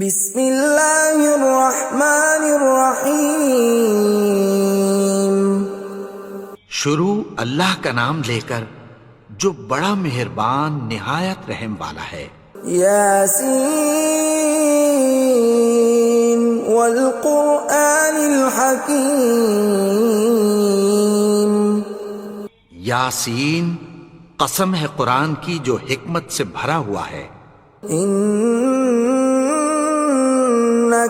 بسم اللہ الرحمن الرحیم۔ شروع اللہ کا نام لے کر جو بڑا مہربان نہایت رحم والا ہے۔ یاسین والقرآن الحکیم۔ یاسین، قسم ہے قرآن کی جو حکمت سے بھرا ہوا ہے۔ انک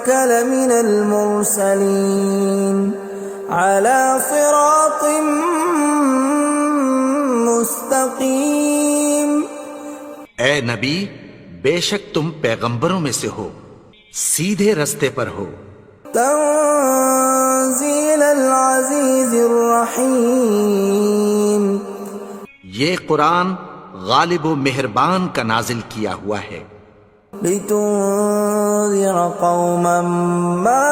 لمن المرسلین علی صراط مستقیم۔ اے نبی، بے شک تم پیغمبروں میں سے ہو، سیدھے رستے پر ہو۔ تنزیل العزیز الرحیم۔ یہ قرآن غالب و مہربان کا نازل کیا ہوا ہے۔ لتنذر قوما ما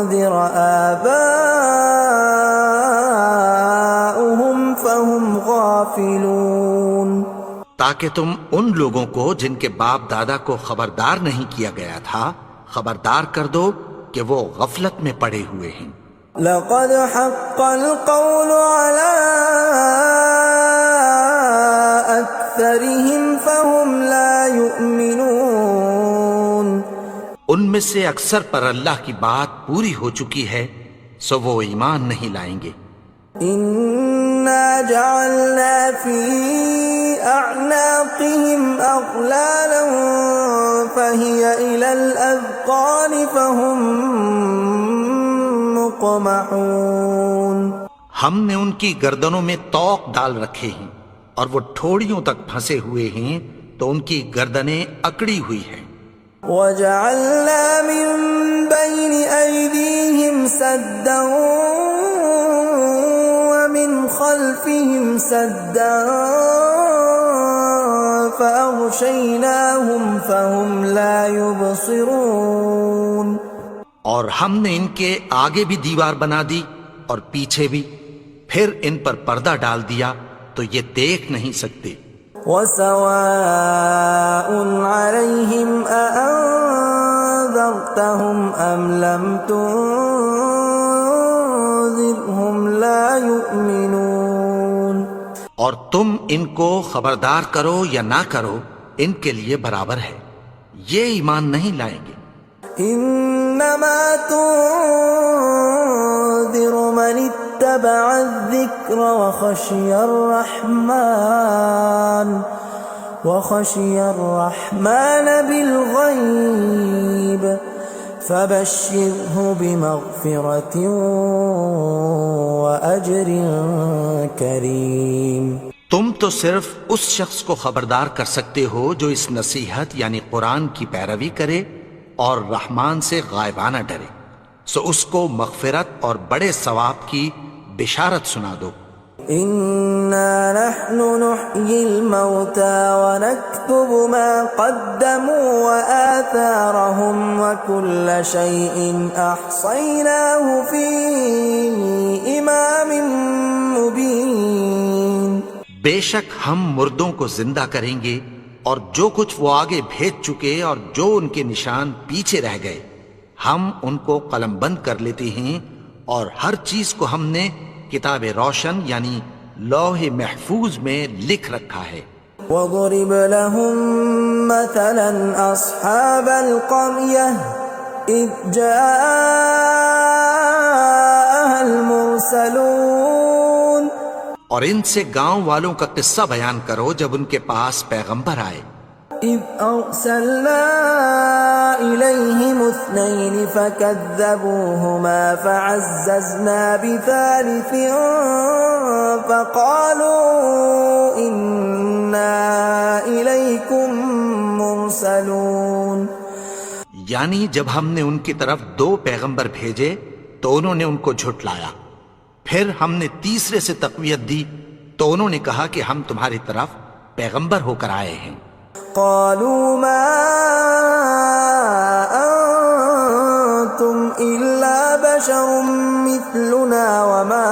انذر آباؤهم فهم غافلون۔ تاکہ تم ان لوگوں کو جن کے باپ دادا کو خبردار نہیں کیا گیا تھا خبردار کر دو کہ وہ غفلت میں پڑے ہوئے ہیں۔ لقد حق القول على أكثرهم فهم لا يؤمنون۔ ان میں سے اکثر پر اللہ کی بات پوری ہو چکی ہے سو وہ ایمان نہیں لائیں گے۔ إنا جعلنا في أعناقهم أغلالا فهي إلى الأذقان فهم مقمحون۔ ہم نے ان کی گردنوں میں طوق ڈال رکھے ہیں اور وہ ٹھوڑیوں تک پھنسے ہوئے ہیں تو ان کی گردنیں اکڑی ہوئی ہیں۔ وجعلنا من بين أيديهم سدا ومن خلفهم سدا فأغشيناهم فهم لا يبصرون۔ اور ہم نے ان کے آگے بھی دیوار بنا دی اور پیچھے بھی، پھر ان پر پردہ ڈال دیا تو یہ دیکھ نہیں سکتے۔ وَسَوَاءٌ عَلَيْهِمْ أَأَنذَرْتَهُمْ أَمْ لَمْ تُنذِرْهُمْ لَا يُؤْمِنُونَ۔ اور تم ان کو خبردار کرو یا نہ کرو ان کے لیے برابر ہے، یہ ایمان نہیں لائیں گے۔ انما تنذر من اتبع الذکر وخشی الرحمن بالغیب فبشرہ بمغفرۃ واجر کریم۔ تم تو صرف اس شخص کو خبردار کر سکتے ہو جو اس نصیحت یعنی قرآن کی پیروی کرے اور رحمان سے غائبانہ ڈرے، سو اس کو مغفرت اور بڑے ثواب کی بشارت سنا دو۔ انا نحن نحيي الموتى ونكتب ما قدموا وآثارهم وكل شيء احصيناه في امام مبين۔ بے شک ہم مردوں کو زندہ کریں گے اور جو کچھ وہ آگے بھیج چکے اور جو ان کے نشان پیچھے رہ گئے ہم ان کو قلم بند کر لیتے ہیں، اور ہر چیز کو ہم نے کتاب روشن یعنی لوح محفوظ میں لکھ رکھا ہے۔ وَضُرِبْ لَهُمْ مَثَلًا أَصْحَابَ الْقَرْيَةِ إِذْ جَاءَهَا الْمُرْسَلُونَ۔ اور ان سے گاؤں والوں کا قصہ بیان کرو جب ان کے پاس پیغمبر آئے۔ إِذْ أَرْسَلْنَا إِلَيْهِمُ اثْنَيْنِ فَكَذَّبُوهُمَا فَعَزَّزْنَا بِثَالِثٍ فَقَالُوا إِنَّا إِلَيْكُمْ مُرْسَلُونَ۔ یعنی جب ہم نے ان کی طرف 2 پیغمبر بھیجے تو انہوں نے ان کو جھٹلایا، پھر ہم نے تیسرے سے تقویت دی تو انہوں نے کہا کہ ہم تمہاری طرف پیغمبر ہو کر آئے ہیں۔ قالوا ما أنتم إلا بشر مثلنا وما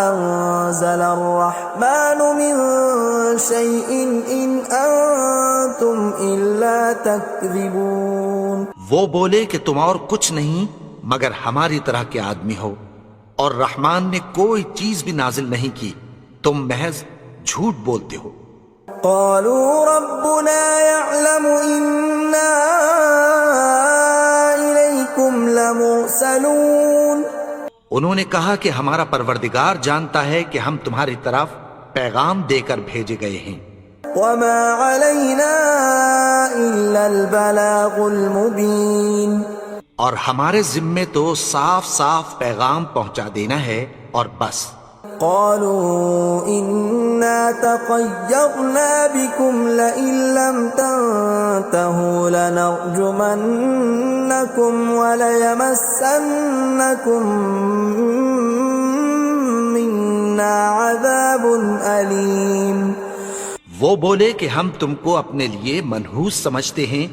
أنزل الرحمن من شيء إن أنتم إلا تكذبون. وہ بولے کہ تم اور کچھ نہیں مگر ہماری طرح کے آدمی ہو، اور رحمان نے کوئی چیز بھی نازل نہیں کی، تم محض جھوٹ بولتے ہو. قالوا ربنا يعلم إنا إليكم لمرسلون. انہوں نے کہا کہ ہمارا پروردگار جانتا ہے کہ ہم تمہاری طرف پیغام دے کر بھیجے گئے ہیں. وما علينا إلا البلاغ المبين. اور ہمارے ذمے تو صاف صاف پیغام پہنچا دینا ہے اور بس. قالوا إنا تطيرنا بكم لئن لم تنتهوا لنرجمنكم وليمسنكم منا عذاب أليم. وہ بولے کہ ہم تم کو اپنے لیے منحوس سمجھتے ہیں،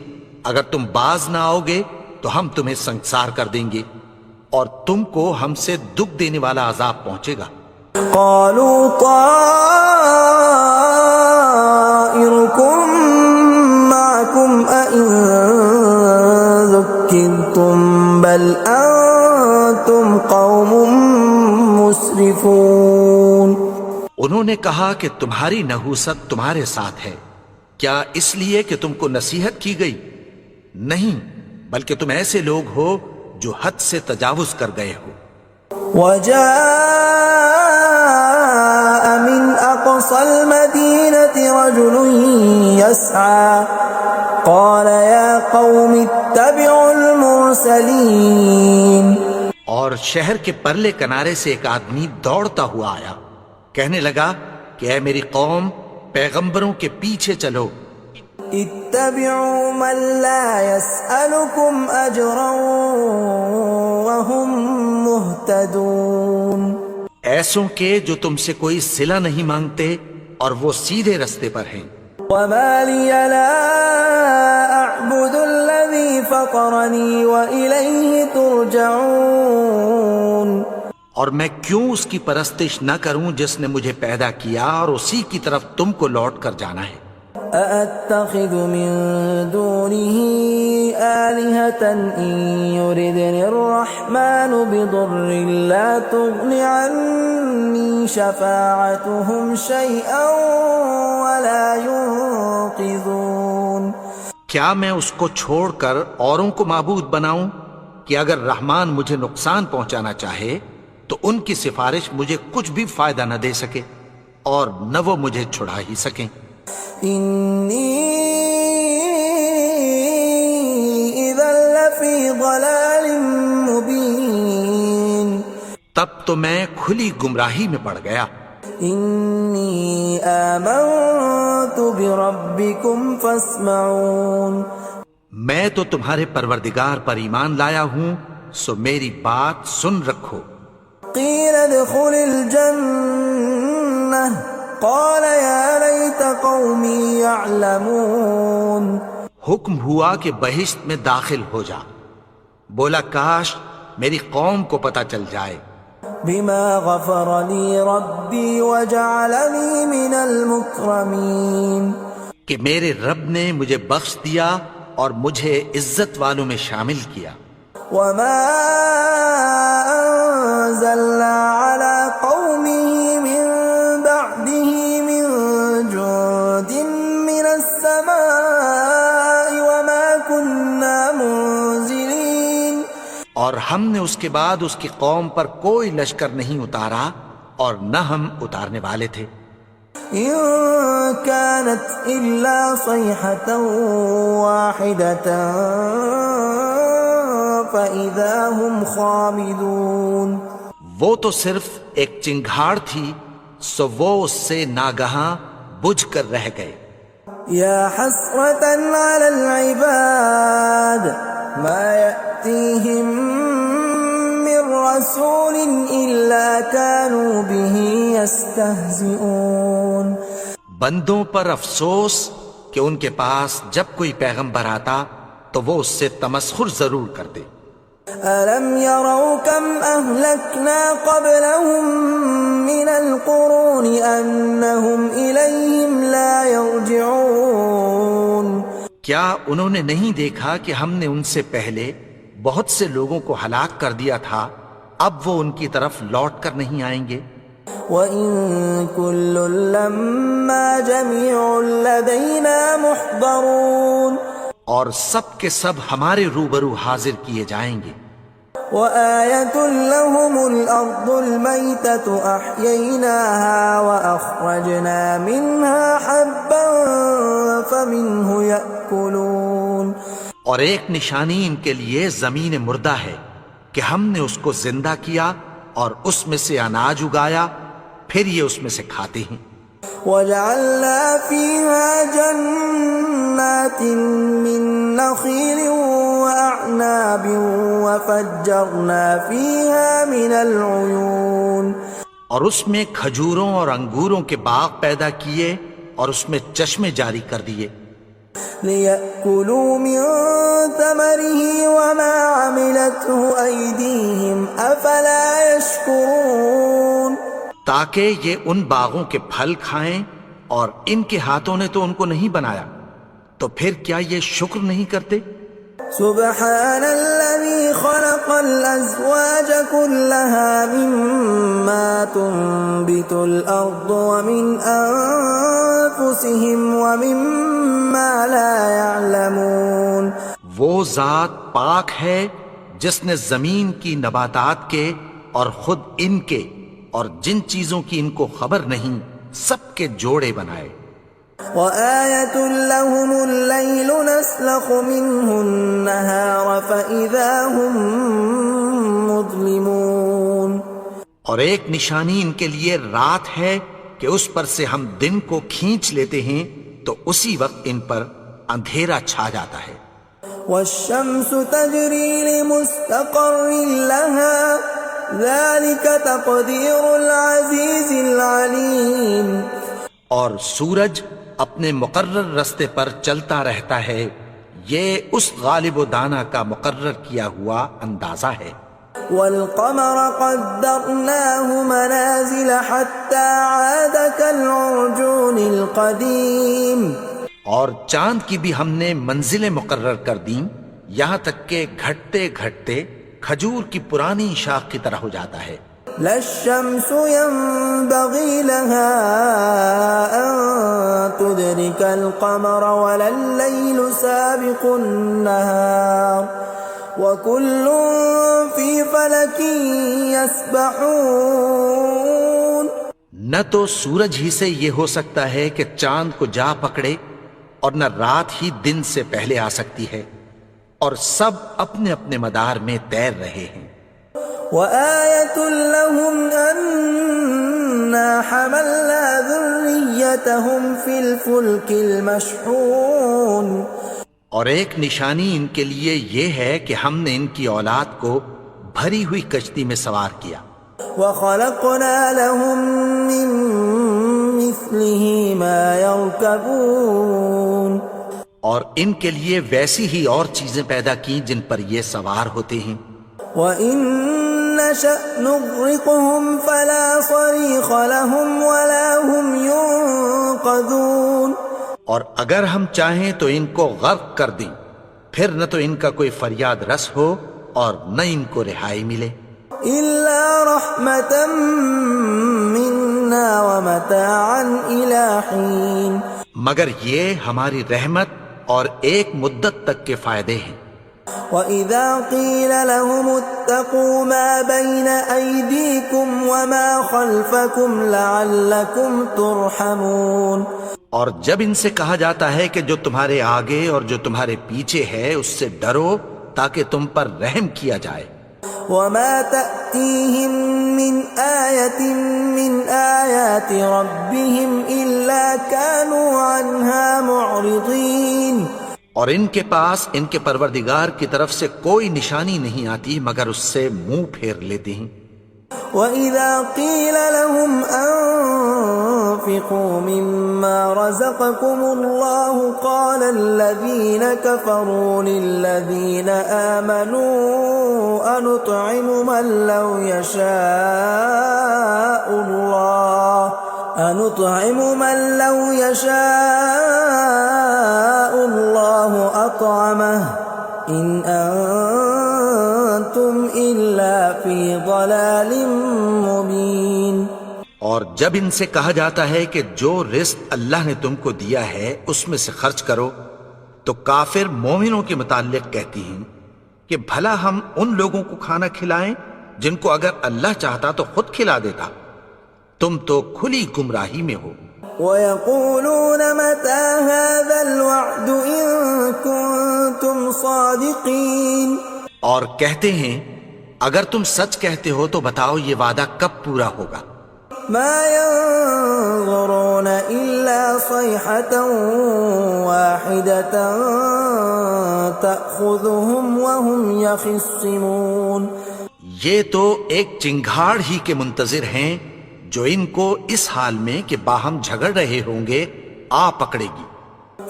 اگر تم باز نہ آؤ گے تو ہم تمہیں سنسار کر دیں گے اور تم کو ہم سے دکھ دینے والا عذاب پہنچے گا. قالوا طائركم معكم أئن ذكرتم بل أنتم قوم مسرفون. انہوں نے کہا کہ تمہاری نحوست تمہارے ساتھ ہے، کیا اس لیے کہ تم کو نصیحت کی گئی؟ نہیں، بلکہ تم ایسے لوگ ہو جو حد سے تجاوز کر گئے ہو. وجاء من أقصى المدينة رجل يسعى قال يا قوم اتبعوا المرسلين. اور شہر کے پرلے کنارے سے ایک آدمی دوڑتا ہوا آیا، کہنے لگا کہ اے میری قوم، پیغمبروں کے پیچھے چلو. اتبعوا من لا يسألكم أجرا وهم مهتدون. ایسوں کے جو تم سے کوئی صلہ نہیں مانگتے اور وہ سیدھے رستے پر ہیں. وما لي لا أعبد الذي فطرني وإليه ترجعون. اور میں کیوں اس کی پرستش نہ کروں جس نے مجھے پیدا کیا اور اسی کی طرف تم کو لوٹ کر جانا ہے. أأتخذ من دونه آلهة إن يردني الرحمن بضر لا تغن عني شفاعتهم شيئا ولا ينقذون. کیا میں اس کو چھوڑ کر اوروں کو معبود بناؤں کہ اگر رحمان مجھے نقصان پہنچانا چاہے تو ان کی سفارش مجھے کچھ بھی فائدہ نہ دے سکے اور نہ وہ مجھے چھڑا ہی سکیں. إني إذا لفي ضلال مبين. تب تو میں کھلی گمراہی میں پڑ گیا. إني آمنت بربكم فاسمعون. میں تو تمہارے پروردگار پر ایمان لایا ہوں، سو میری بات سن رکھو. قيل ادخل الجنة قال يا ليت قومي يعلمون. حکم ہوا کہ بہشت میں داخل ہو جا. بولا کاش میری قوم کو پتہ چل جائے. بما غفر لي ربي وجعلني من المكرمين. کہ میرے رب نے مجھے بخش دیا اور مجھے عزت والوں میں شامل کیا. وما أنزلنا على قومه من بعده من جند من السماء وما كنا منزلين. اور ہم نے اس کے بعد اس کی قوم پر کوئی لشکر نہیں اتارا اور نہ ہم اتارنے والے تھے. إن كانت إلا صيحة واحدة فإذا هم خامدون. وہ تو صرف ایک چنگھاڑ تھی، سو وہ اس سے ناگہاں بجھ کر رہ گئے. يا حسرة على العباد ما يأتيهم من رسول إلا كانوا به يستهزئون. بندوں پر افسوس کہ ان کے پاس جب کوئی پیغمبر آتا تو وہ اس سے تمسخر ضرور کرتے. ألم يروا كم أهلكنا قبلهم من القرون أنهم إليهم لا يرجعون کیا انہوں نے نہیں دیکھا کہ ہم نے ان سے پہلے بہت سے لوگوں کو ہلاک کر دیا تھا، اب وہ ان کی طرف لوٹ کر نہیں آئیں گے؟ وَإِن كُلٌّ لَمَّا جَمِيعٌ لَدَيْنَا مُحْضَرُونَ اور سب کے سب ہمارے روبرو حاضر کیے جائیں گے۔ وَآيَةٌ لَهُمُ الْأَرْضُ الْمَيْتَةُ أَحْيَيْنَاهَا وَأَخْرَجْنَا مِنْهَا حَبًّا فَمِنْهُ يَأْكُلُونَ اور ایک نشانی ان کے لیے زمین مردہ ہے کہ ہم نے اس کو زندہ کیا اور اس میں سے اناج اگایا، پھر یہ اس میں سے کھاتے ہیں۔ وَجَعَلْنَا فِيهَا جَنَّاتٍ مِّن نَّخِيلٍ وَأَعْنَابٍ وَفَجَّرْنَا فِيهَا مِنَ الْعُيُونِ اور اس میں کھجوروں اور انگوروں کے باغ پیدا کیے اور اس میں چشمے جاری کر دیے، لِيَأْكُلُوا مِن ثَمَرِهِ وَمَا عَمِلَتْهُ أَيْدِيهِمْ أَفَلَا يَشْكُرُونَ تاکہ یہ ان باغوں کے پھل کھائیں، اور ان کے ہاتھوں نے تو ان کو نہیں بنایا، تو پھر کیا یہ شکر نہیں کرتے؟ سبحان الذي خلق الأزواج كلها مما تنبت الأرض ومن أنفسهم ومما لا يعلمون وہ ذات پاک ہے جس نے زمین کی نباتات کے اور خود ان کے اور جن چیزوں کی ان کو خبر نہیں سب کے جوڑے بنائے۔ وَآيَةٌ لَهُمُ اللَّيْلُ نَسْلَخُ مِنْهُ النَّهَارَ فَإِذَا هُمْ مُظْلِمُونَ اور ایک نشانی ان کے لیے رات ہے کہ اس پر سے ہم دن کو کھینچ لیتے ہیں تو اسی وقت ان پر اندھیرا چھا جاتا ہے۔ وَالشَّمْسُ تَجْرِي لِمُسْتَقَرٍّ لَهَا ذَلِكَ تَقْدِيرُ الْعَزِيزِ الْعَلِيمِ اور سورج اپنے مقرر رستے پر چلتا رہتا ہے، یہ اس غالب و دانا کا مقرر کیا ہوا اندازہ ہے۔ وَالْقَمَرَ قَدَّرْنَاهُ مَنَازِلَ حَتَّى عَادَ كَالْعُرْجُونِ الْقَدِيمِ اور چاند کی بھی ہم نے منزلیں مقرر کر دیں، یہاں تک کہ گھٹتے گھٹتے کھجور کی پرانی شاخ کی طرح ہو جاتا ہے۔ لا الشمس ينبغي لها أن تدرك القمر ولا الليل سابق النهار وكل في فلك يسبحون نہ تو سورج ہی سے یہ ہو سکتا ہے کہ چاند کو جا پکڑے، اور نہ رات ہی دن سے پہلے آ سکتی ہے، اور سب اپنے اپنے مدار میں تیر رہے ہیں۔ وَآيَةٌ لَهُمْ أَنَّا حَمَلْنَا ذُرِّيَّتَهُمْ فِي الْفُلْكِ الْمَشْحُونِ اور ایک نشانی ان کے لیے یہ ہے کہ ہم نے ان کی اولاد کو بھری ہوئی کشتی میں سوار کیا۔ وَخَلَقْنَا لَهُم مِّن مِّثْلِهِ مَا يَرْكَبُونَ اور ان کے لیے ویسی ہی اور چیزیں پیدا کی جن پر یہ سوار ہوتے ہیں۔ وَإِن نَّشَأْ نُغْرِقْهُمْ فَلَا صَرِيخَ لَهُمْ وَلَا هُمْ يُنقَذُونَ اور اگر ہم چاہیں تو ان کو غرق کر دیں، پھر نہ تو ان کا کوئی فریاد رس ہو اور نہ ان کو رہائی ملے۔ إِلَّا رَحْمَةً مِّنَّا وَمَتَاعًا إِلَىٰ حِينٍ مگر یہ ہماری رحمت اور ایک مدت تک کے فائدے ہیں۔ وَإِذَا قِيلَ لَهُمُ اتَّقُوا مَا بَيْنَ أَيْدِيكُمْ وَمَا خَلْفَكُمْ لَعَلَّكُمْ تُرْحَمُونَ اور جب ان سے کہا جاتا ہے کہ جو تمہارے آگے اور جو تمہارے پیچھے ہے اس سے ڈرو تاکہ تم پر رحم کیا جائے۔ وَمَا تَأْتِيهِم مِّنْ آيَةٍ مِّنْ آيَاتِ رَبِّهِمْ إِلَّا كَانُوا عَنْهَا مُعْرِضِينَ اور ان کے پاس ان کے پروردگار کی طرف سے کوئی نشانی نہیں آتی مگر اس سے منہ پھیر لیتے ہیں۔ وَإِذَا قِيلَ لَهُمْ أَنفِقُوا مِمَّا رَزَقَكُمُ اللَّهُ قَالَ الَّذِينَ كَفَرُوا لِلَّذِينَ آمَنُوا أَنُطْعِمُ مَن لَّوْ يَشَاءُ اللَّهُ أَطْعَمَهُ إِنْ أَنتُمْ إِلَّا فِي ضَلَالٍ مُبِينٍ۔ اور جب ان سے کہا جاتا ہے کہ جو رزق اللہ نے تم کو دیا ہے اس میں سے خرچ کرو، تو کافر مومنوں کے متعلق کہتی ہیں کہ بھلا ہم ان لوگوں کو کھانا کھلائیں جن کو اگر اللہ چاہتا تو خود کھلا دیتا، تم تو کھلی گمراہی میں ہو۔ وَيَقُولُونَ مَتَى هَذَا الْوَعْدُ إِن كُنتُمْ صَادِقِينَ، اور کہتے ہیں اگر تم سچ کہتے ہو تو بتاؤ یہ وعدہ کب پورا ہوگا۔ مَا يَنظُرُونَ إِلَّا صَيْحَةً وَاحِدَةً تَأْخُذُهُمْ وَهُمْ يَخِصِّمُونَ، یہ تو ایک چنگھاڑ ہی کے منتظر ہیں جو ان کو اس حال میں کہ باہم جھگڑ رہے ہوں گے آ پکڑے گی۔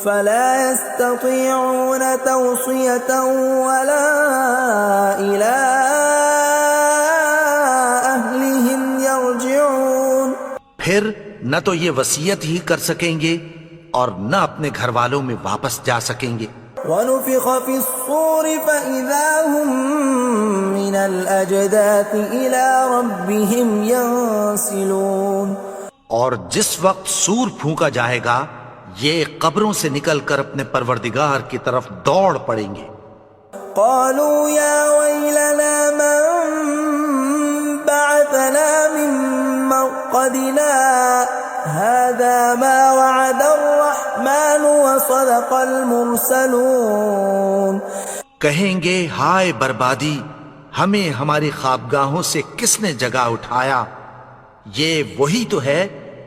فَلَا يَسْتَطِيعُونَ تَوْصِيَةً وَلَا إِلَىٰ أَهْلِهِمْ يَرْجِعُونَ، پھر نہ تو یہ وصیت ہی کر سکیں گے اور نہ اپنے گھر والوں میں واپس جا سکیں گے۔ وَنُفِخَ فِي الصُّورِ فَإِذَا هُم مِّنَ الْأَجْدَاثِ إِلَىٰ رَبِّهِمْ يَنسِلُونَ، اور جس وقت سور پھونکا جائے گا یہ قبروں سے نکل کر اپنے پروردگار کی طرف دوڑ پڑیں گے۔ قَالُوا يَا وَيْلَنَا مَن بَعَثَنَا مِن مَّرْقَدِنَا هَٰذَا مَا وَعَدَ الرَّحْمَٰنُ وَصَدَقَ الْمُرْسَلُونَ، کہیں گے ہائے بربادی، ہمیں ہماری خوابگاہوں سے کس نے جگا اٹھایا، یہ وہی تو ہے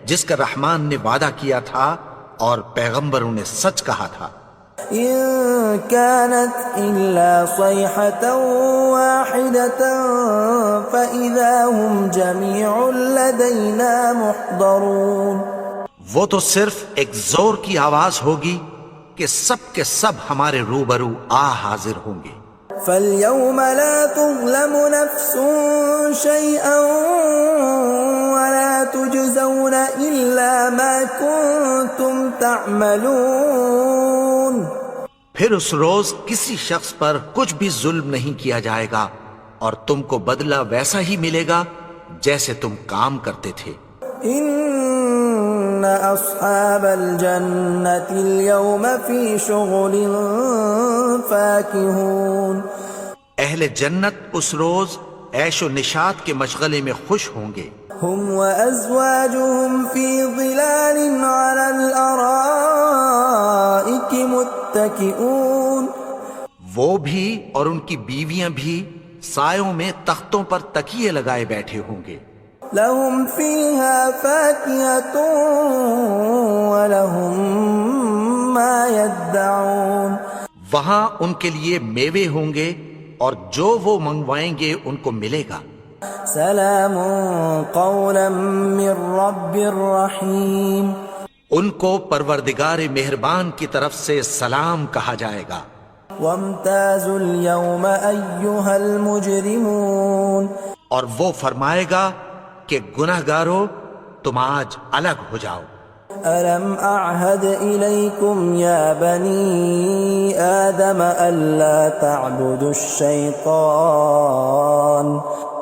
جس کا رحمان نے وعدہ کیا تھا اور پیغمبروں نے سچ کہا تھا۔ إِن كَانَتْ إِلَّا صَيْحَةً وَاحِدَةً فَإِذَا هُمْ جَمِيعٌ لَّدَيْنَا مُحْضَرُونَ، وہ تو صرف ایک زور کی آواز ہوگی کہ سب کے سب ہمارے روبرو حاضر ہوں گے۔ فَالْيَوْمَ لَا تُظْلَمُ نَفْسٌ شَيْئًا وَلَا تُجْزَوْنَ إِلَّا مَا كُنتُمْ تَعْمَلُونَ، پھر اس روز کسی شخص پر کچھ بھی ظلم نہیں کیا جائے گا اور تم کو بدلہ ویسا ہی ملے گا جیسے تم کام کرتے تھے۔ إِنَّ أَصْحَابَ الْجَنَّةِ الْيَوْمَ فِي شُغُلٍ فَاكِهُونَ، اہل جنت اس روز عیش و نشاط کے مشغلے میں خوش ہوں گے۔ هُمْ وَأَزْوَاجُهُمْ فِي ظِلَالٍ عَلَى الْأَرَائِكِ مُتَّكِئُونَ، وہ بھی اور ان کی بیویاں بھی سایوں میں تختوں پر تکیے لگائے بیٹھے ہوں گے۔ لَهُمْ فِيهَا فَاكِهَةٌ وَلَهُمْ مَا يَدَّعُونَ، وہاں ان کے لیے میوے ہوں گے اور جو وہ منگوائیں گے ان کو ملے گا۔ سلام قولا من رب رحیم، ان کو پروردگار مہربان کی طرف سے سلام کہا جائے گا۔ وامتازوا اليوم ایھا المجرمون، اور وہ فرمائے گا کہ گنہگارو تم آج الگ ہو جاؤ۔ ألم أعهد إليكم يا بني آدم ألا تعبدوا الشيطان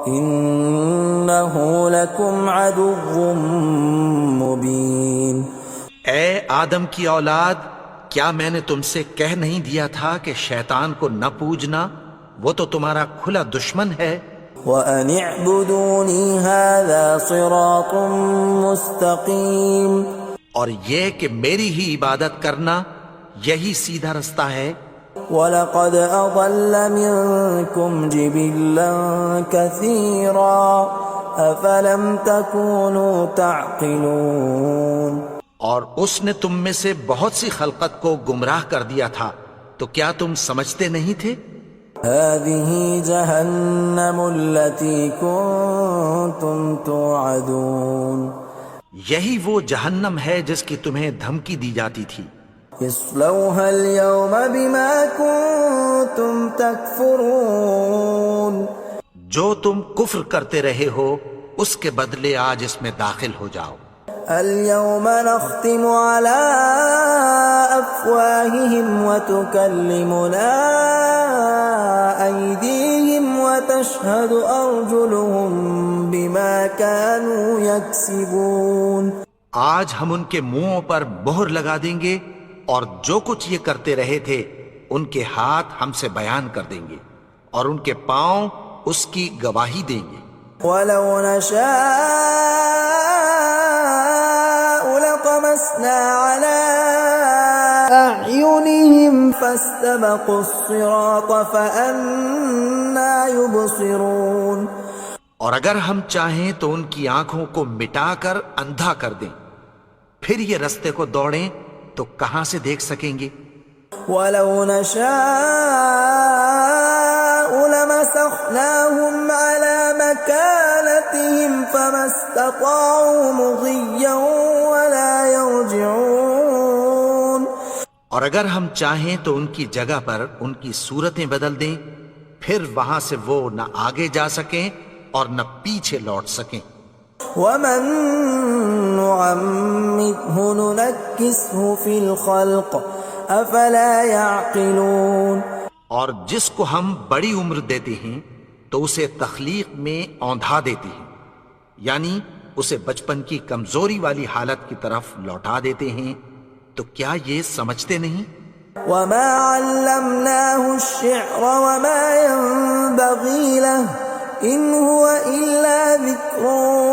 إنه لكم عدو مبين۔ اے آدم کی اولاد، کیا میں نے تم سے کہہ نہیں دیا تھا کہ شیطان کو نہ پوجنا، وہ تو تمہارا کھلا دشمن ہے۔ وَأَنِ اعْبُدُونِي هَذَا صِرَاطٌ مُسْتَقِيمٌ، اور یہ کہ میری ہی عبادت کرنا یہی سیدھا رستہ ہے۔ وَلَقَدْ أَضَلَّ مِنكُمْ جِبِلًّا كَثِيرًا أَفَلَمْ تَكُونُوا تَعْقِلُونَ، اور اس نے تم میں سے بہت سی خلقت کو گمراہ کر دیا تھا، تو کیا تم سمجھتے نہیں تھے؟ هَذِهِ جَهَنَّمُ الَّتِي كُنتُمْ كنتم توعدون یہی وہ جہنم ہے جس کی تمہیں دھمکی دی جاتی تھی. اصلوها اليوم بما كنتم تكفرون جو تم کفر کرتے رہے ہو اس کے بدلے آج اس میں داخل ہو جاؤ. اليوم نختم على أفواههم وتكلمنا أيديهم وتشهد أرجلهم بما كانوا يكسبون. آج ہم ان کے منہوں پر مہر لگا دیں گے اور جو کچھ یہ کرتے رہے تھے ان کے ہاتھ ہم سے بیان کر دیں گے اور ان کے پاؤں اس کی گواہی دیں گے. ولو نشاء لطمسنا على أعينهم فاستبقوا الصراط فأنا يبصرون. اور اگر ہم چاہیں تو ان کی آنکھوں کو مٹا کر اندھا کر دیں، پھر یہ رستے کو دوڑیں تو کہاں سے دیکھ سکیں گے. ولو نشاء لمسخناهم على مكانتهم فما استطاعوا مضيا ولا يرجعون. اور اگر ہم چاہیں تو ان کی جگہ پر ان کی صورتیں بدل دیں، پھر وہاں سے وہ نہ آگے جا سکیں اور نہ پیچھے لوٹ سکیں. ومن نعمره ننكسه في الخلق افلا يعقلون. اور جس کو ہم بڑی عمر دیتے ہیں تو اسے تخلیق میں اوندھا دیتے ہیں، یعنی اسے بچپن کی کمزوری والی حالت کی طرف لوٹا دیتے ہیں. تو کیا یہ سمجھتے نہیں؟ وما علمناه الشعر وما ينبغي له ان هو الا ذکر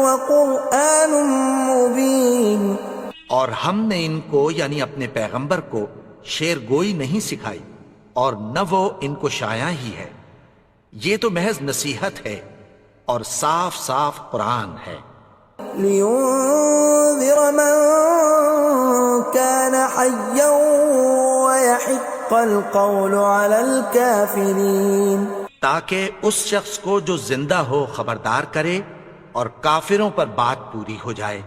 وقرآن مبین. اور ہم نے ان کو یعنی اپنے پیغمبر کو شعر گوئی نہیں سکھائی اور نہ وہ ان کو شایع ہی ہے، یہ تو محض نصیحت ہے اور صاف صاف قرآن ہے. لينذر من كان حيا ويحق القول على الكافرين. تاکہ اس شخص کو جو زندہ ہو خبردار کرے اور کافروں پر بات پوری ہو جائے.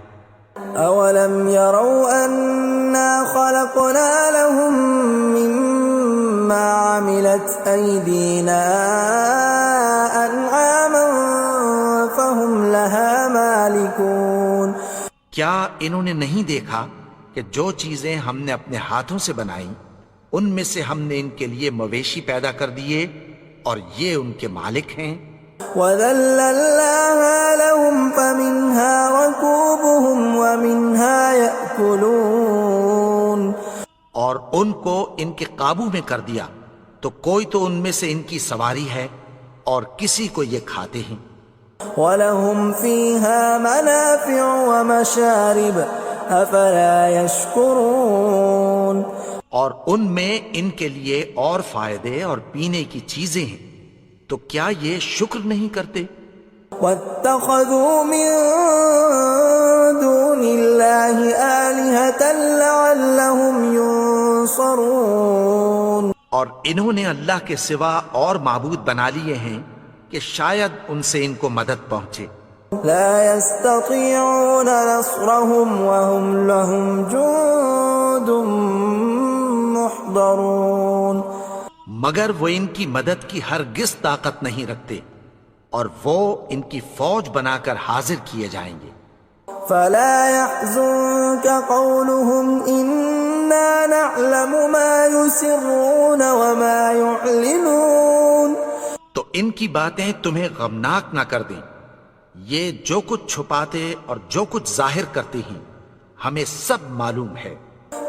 اولم يروا انا خلقنا لهم مما عملت ايدينا انعاما فهم لها مالكون. کیا انہوں نے نہیں دیکھا کہ جو چیزیں ہم نے اپنے ہاتھوں سے بنائیں ان میں سے ہم نے ان کے لیے مویشی پیدا کر دیے اور یہ ان کے مالک ہیں. وَذَلَّلْنَاهَا لَهُمْ فَمِنْهَا رَكُوبُهُمْ وَمِنْهَا يَأْكُلُونَ. اور ان کو ان کے قابو میں کر دیا تو کوئی تو ان میں سے ان کی سواری ہے اور کسی کو یہ کھاتے ہیں. وَلَهُمْ فِيهَا مَنَافِعُ وَمَشَارِبُ أَفَلَا يَشْكُرُونَ. اور ان میں ان کے لیے اور فائدے اور پینے کی چیزیں ہیں، تو کیا یہ شکر نہیں کرتے؟ وَاتَّخَذُوا مِن دُونِ اللَّهِ آلِهَةً لَعَلَّهُمْ يُنصَرُونَ. اور انہوں نے اللہ کے سوا اور معبود بنا لیے ہیں کہ شاید ان سے ان کو مدد پہنچے. لا يستطيعون نصرهم وهم لهم جند محضرون. مگر وہ ان کی مدد کی ہرگز طاقت نہیں رکھتے اور وہ ان کی فوج بنا کر حاضر کیے جائیں گے. فلا يحزنك قولهم إنا نعلم ما يسرون وما يعلنون. تو ان کی باتیں تمہیں غمناک نہ کر دیں، یہ جو کچھ چھپاتے اور جو کچھ ظاہر کرتے ہیں ہمیں سب معلوم ہے.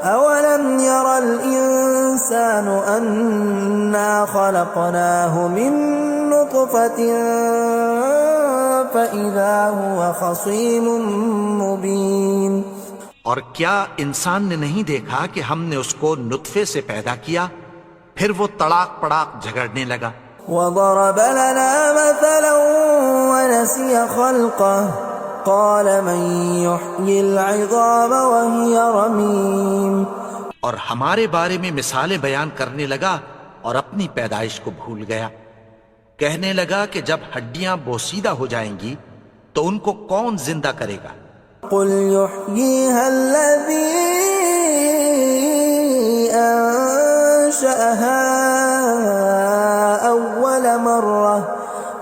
أولم ير الإنسان أنا خلقناه من نطفة فإذا هو خصيم مبين. اور کیا انسان نے نہیں دیکھا کہ ہم نے اس کو نطفے سے پیدا کیا پھر وہ تڑاک پڑاک جھگڑنے لگا. وضرب لنا مثلا ونسي خلقه قال من يحيي العظام وهي رميم. اور ہمارے بارے میں مثالیں بیان کرنے لگا اور اپنی پیدائش کو بھول گیا. کہنے لگا کہ جب ہڈیاں بوسیدہ ہو جائیں گی تو ان کو کون زندہ کرے گا؟ قل يحييها الذي أنشأها أول مرة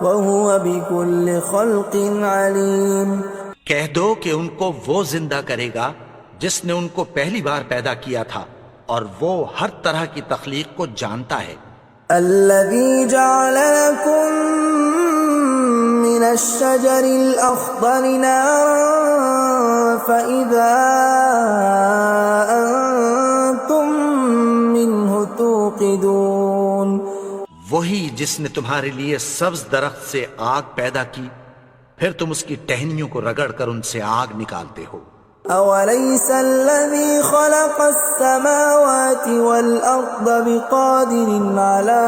وهو بكل خلق عليم۔ کہہ دو کہ ان کو وہ زندہ کرے گا جس نے ان کو پہلی بار پیدا کیا تھا، اور وہ ہر طرح کی تخلیق کو جانتا ہے۔ الذي جعل لكم من الشجر الأخضر نارا فإذا أنتم منه توقدون۔ وہی جس نے تمہارے لیے سبز درخت سے آگ پیدا کی، پھر تم اس کی ٹہنیوں کو رگڑ کر ان سے آگ نکالتے ہو۔ أوليس الذي خلق السماوات والأرض بقادر على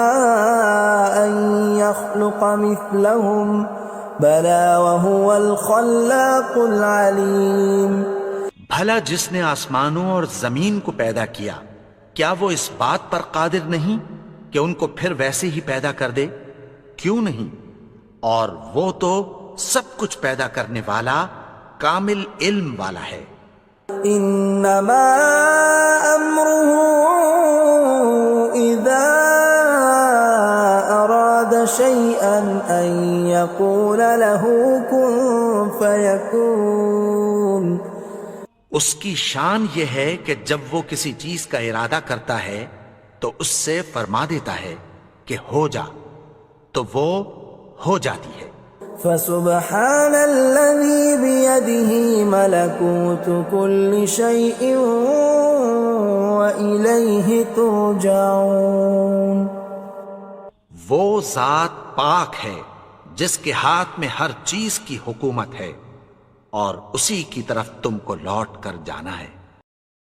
أن يخلق مثلهم بلى وهو الخلاق العليم۔ بھلا جس نے آسمانوں اور زمین کو پیدا کیا، کیا وہ اس بات پر قادر نہیں کہ ان کو پھر ویسے ہی پیدا کر دے؟ کیوں نہیں؟ اور وہ تو سب کچھ پیدا کرنے والا، کامل علم والا ہے۔ انما امره اذا اراد شيئا ان يقول له كن فيكون۔ اس کی شان یہ ہے کہ جب وہ کسی چیز کا ارادہ کرتا ہے تو اس سے فرما دیتا ہے کہ ہو جا، تو وہ ہو جاتی ہے۔ فسبحان الذي بيده ملكوت كل شيء وإليه ترجعون۔ وہ ذات پاک ہے جس کے ہاتھ میں ہر چیز کی حکومت ہے، اور اسی کی طرف تم کو لوٹ کر جانا ہے۔